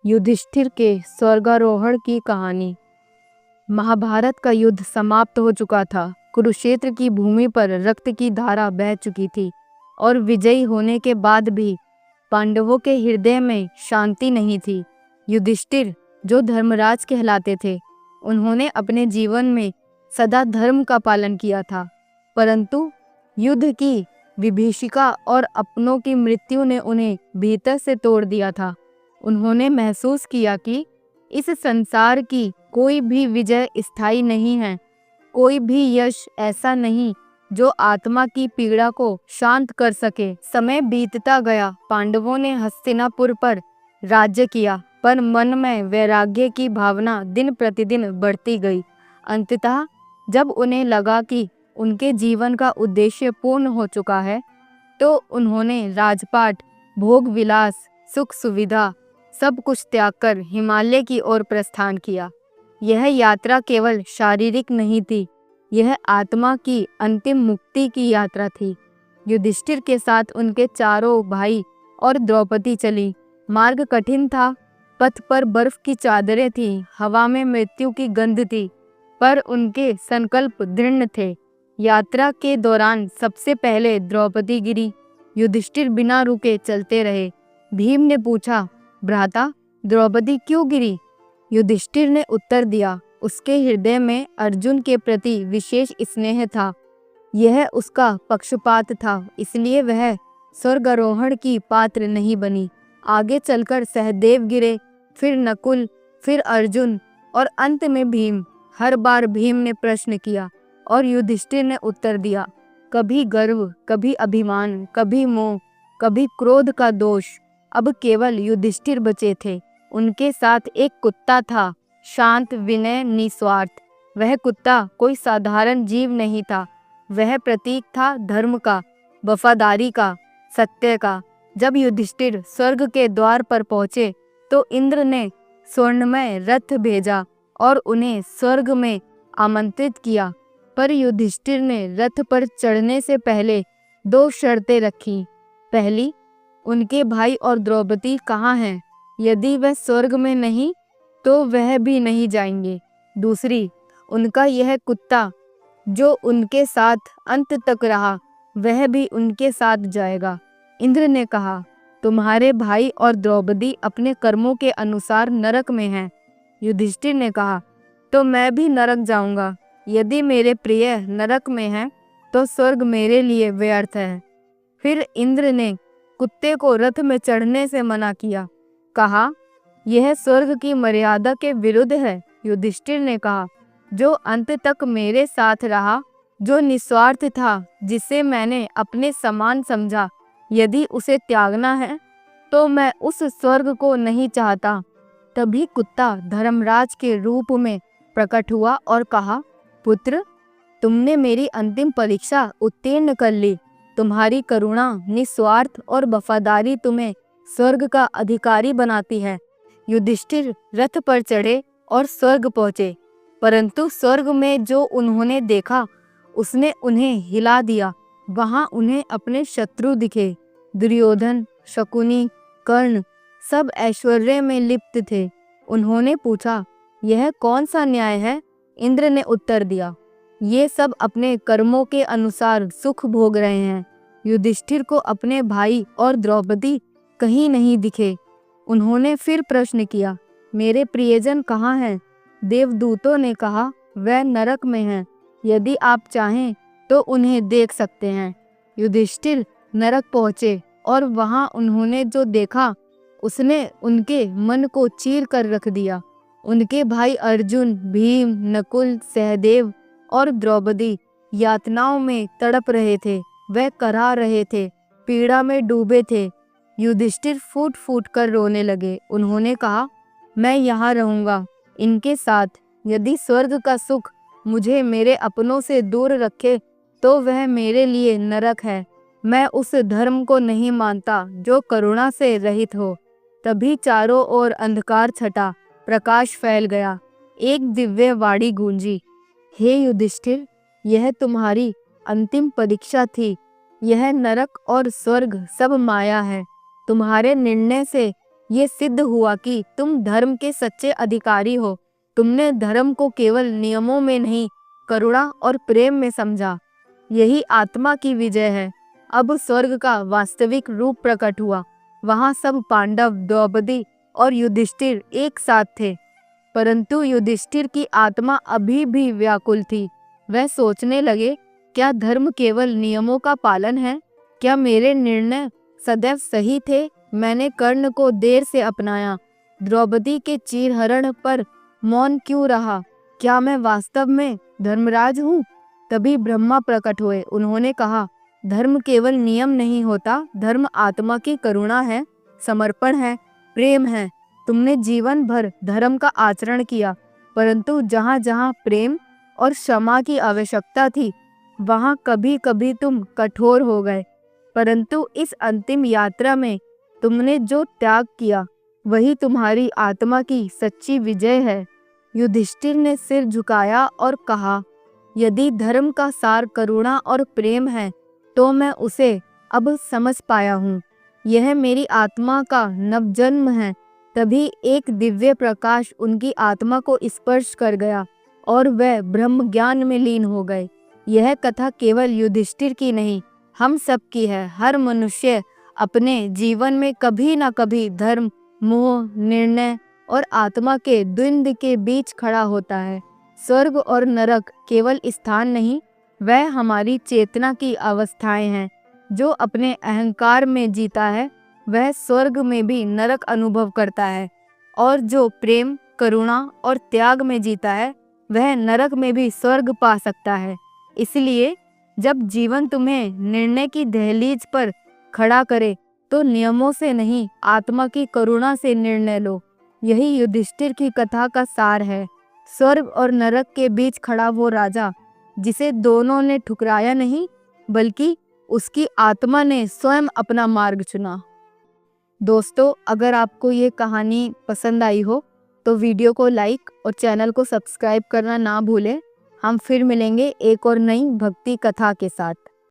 युधिष्ठिर के स्वर्गारोहण की कहानी। महाभारत का युद्ध समाप्त हो चुका था। कुरुक्षेत्र की भूमि पर रक्त की धारा बह चुकी थी और विजयी होने के बाद भी पांडवों के हृदय में शांति नहीं थी। युधिष्ठिर, जो धर्मराज कहलाते थे, उन्होंने अपने जीवन में सदा धर्म का पालन किया था, परंतु युद्ध की विभीषिका और अपनों की मृत्यु ने उन्हें भीतर से तोड़ दिया था। उन्होंने महसूस किया कि इस संसार की कोई भी विजय स्थायी नहीं है, कोई भी यश ऐसा नहीं जो आत्मा की पीड़ा को शांत कर सके। समय बीतता गया, पांडवों ने हस्तिनापुर पर राज्य किया, पर मन में वैराग्य की भावना दिन प्रतिदिन बढ़ती गई। अंततः जब उन्हें लगा कि उनके जीवन का उद्देश्य पूर्ण हो चुका है, तो उन्होंने राजपाट, भोग विलास, सुख सुविधा सब कुछ त्याग कर हिमालय की ओर प्रस्थान किया। यह यात्रा केवल शारीरिक नहीं थी, यह आत्मा की अंतिम मुक्ति की यात्रा थी। युधिष्ठिर के साथ उनके चारों भाई और द्रौपदी चली। मार्ग कठिन था, पथ पर बर्फ की चादरें थीं, हवा में मृत्यु की गंध थी, पर उनके संकल्प दृढ़ थे। यात्रा के दौरान सबसे पहले द्रौपदी गिरी। युधिष्ठिर बिना रुके चलते रहे। भीम ने पूछा, भ्राता, द्रौपदी क्यों गिरी? युधिष्ठिर ने उत्तर दिया, उसके हृदय में अर्जुन के प्रति विशेष स्नेह था। यह उसका पक्षपात था, इसलिए वह स्वर्गारोहण की पात्र नहीं बनी। आगे चलकर सहदेव गिरे, फिर नकुल, फिर अर्जुन और अंत में भीम। हर बार भीम ने प्रश्न किया और युधिष्ठिर ने उत्तर दिया। कभी गर्व, कभी अभिमान, कभी मोह, कभी क्रोध का दोष। अब केवल युधिष्ठिर बचे थे। उनके साथ एक कुत्ता था, शांत, विनय, निस्वार्थ। वह कुत्ता कोई साधारण जीव नहीं था, वह प्रतीक था धर्म का, वफादारी का, सत्य का। जब युधिष्ठिर स्वर्ग के द्वार पर पहुंचे तो इंद्र ने स्वर्णमय रथ भेजा और उन्हें स्वर्ग में आमंत्रित किया, पर युधिष्ठिर ने रथ पर चढ़ने से पहले दो शर्तें रखीं। पहली, उनके भाई और द्रौपदी कहाँ हैं? यदि वह स्वर्ग में नहीं तो वह भी नहीं जाएंगे। दूसरी, उनका यह कुत्ता जो उनके साथ अंत तक रहा, वह भी उनके साथ जाएगा। इंद्र ने कहा, तुम्हारे भाई और द्रौपदी अपने कर्मों के अनुसार नरक में हैं। युधिष्ठिर ने कहा, तो मैं भी नरक जाऊंगा। यदि मेरे प्रिय नरक में हैं तो स्वर्ग मेरे लिए व्यर्थ है। फिर इंद्र ने कुत्ते को रथ में चढ़ने से मना किया, कहा, यह स्वर्ग की मर्यादा के विरुद्ध है। युधिष्ठिर ने कहा, जो अंत तक मेरे साथ रहा, जो निस्वार्थ था, जिसे मैंने अपने समान समझा, यदि उसे त्यागना है तो मैं उस स्वर्ग को नहीं चाहता। तभी कुत्ता धर्मराज के रूप में प्रकट हुआ और कहा, पुत्र, तुमने मेरी अंतिम परीक्षा उत्तीर्ण कर ली। तुम्हारी करुणा, निस्वार्थ और वफादारी तुम्हें स्वर्ग का अधिकारी बनाती है। युधिष्ठिर रथ पर चढ़े और स्वर्ग पहुंचे, परंतु स्वर्ग में जो उन्होंने देखा उसने उन्हें हिला दिया। वहां उन्हें अपने शत्रु दिखे। दुर्योधन, शकुनी, कर्ण सब ऐश्वर्य में लिप्त थे। उन्होंने पूछा, यह कौन सा न्याय है? इंद्र ने उत्तर दिया, ये सब अपने कर्मों के अनुसार सुख भोग रहे हैं। युधिष्ठिर को अपने भाई और द्रौपदी कहीं नहीं दिखे। उन्होंने फिर प्रश्न किया, मेरे प्रियजन कहाँ हैं? देवदूतों ने कहा, वह नरक में हैं। यदि आप चाहें तो उन्हें देख सकते हैं। युधिष्ठिर नरक पहुँचे और वहाँ उन्होंने जो देखा उसने उनके मन को चीर कर रख दिया। उनके भाई अर्जुन, भीम, नकुल, सहदेव और द्रौपदी यातनाओं में तड़प रहे थे। वह कराह रहे थे, पीड़ा में डूबे थे। युधिष्ठिर फूट फूट कर रोने लगे। उन्होंने कहा, मैं यहाँ रहूंगा इनके साथ। यदि स्वर्ग का सुख मुझे मेरे अपनों से दूर रखे तो वह मेरे लिए नरक है। मैं उस धर्म को नहीं मानता जो करुणा से रहित हो। तभी चारों ओर अंधकार छटा, प्रकाश फैल गया। एक दिव्य वाणी गूंजी, हे युधिष्ठिर, यह तुम्हारी अंतिम परीक्षा थी। यह नरक और स्वर्ग सब माया है। तुम्हारे निर्णय से ये सिद्ध हुआ कि तुम धर्म के सच्चे अधिकारी हो। तुमने धर्म को केवल नियमों में नहीं, करुणा और प्रेम में समझा। यही आत्मा की विजय है। अब स्वर्ग का वास्तविक रूप प्रकट हुआ। वहां सब पांडव, द्रौपदी और युधिष्ठिर एक साथ थे, परंतु युधिष्ठिर की आत्मा अभी भी व्याकुल थी। वह सोचने लगे, क्या धर्म केवल नियमों का पालन है? क्या मेरे निर्णय सदैव सही थे? मैंने कर्ण को देर से अपनाया, द्रौपदी के चीरहरण पर मौन क्यों रहा? क्या मैं वास्तव में धर्मराज हूँ? तभी ब्रह्मा प्रकट हुए। उन्होंने कहा, धर्म केवल नियम नहीं होता, धर्म आत्मा की करुणा है, समर्पण है, प्रेम है। तुमने जीवन भर धर्म का आचरण किया, परंतु जहाँ जहाँ प्रेम और क्षमा की आवश्यकता थी, वहाँ कभी कभी तुम कठोर हो गए। परंतु इस अंतिम यात्रा में तुमने जो त्याग किया, वही तुम्हारी आत्मा की सच्ची विजय है। युधिष्ठिर ने सिर झुकाया और कहा, यदि धर्म का सार करुणा और प्रेम है, तो मैं उसे अब समझ पाया हूँ। यह मेरी आत्मा का नवजन्म है। तभी एक दिव्य प्रकाश उनकी आत्मा को स्पर्श कर गया और वह ब्रह्म ज्ञान में लीन हो गए। यह कथा केवल युधिष्ठिर की नहीं, हम सब की है। हर मनुष्य अपने जीवन में कभी ना कभी धर्म, मोह, निर्णय और आत्मा के द्वंद्व के बीच खड़ा होता है। स्वर्ग और नरक केवल स्थान नहीं, वह हमारी चेतना की अवस्थाएं हैं। जो अपने अहंकार में जीता है, वह स्वर्ग में भी नरक अनुभव करता है, और जो प्रेम, करुणा और त्याग में जीता है, वह नरक में भी स्वर्ग पा सकता है। इसलिए जब जीवन तुम्हें निर्णय की दहलीज पर खड़ा करे, तो नियमों से नहीं, आत्मा की करुणा से निर्णय लो। यही युधिष्ठिर की कथा का सार है। स्वर्ग और नरक के बीच खड़ा वो राजा, जिसे दोनों ने ठुकराया नहीं, बल्कि उसकी आत्मा ने स्वयं अपना मार्ग चुना। दोस्तों, अगर आपको ये कहानी पसंद आई हो तो वीडियो को लाइक और चैनल को सब्सक्राइब करना ना भूलें। हम फिर मिलेंगे एक और नई भक्ति कथा के साथ।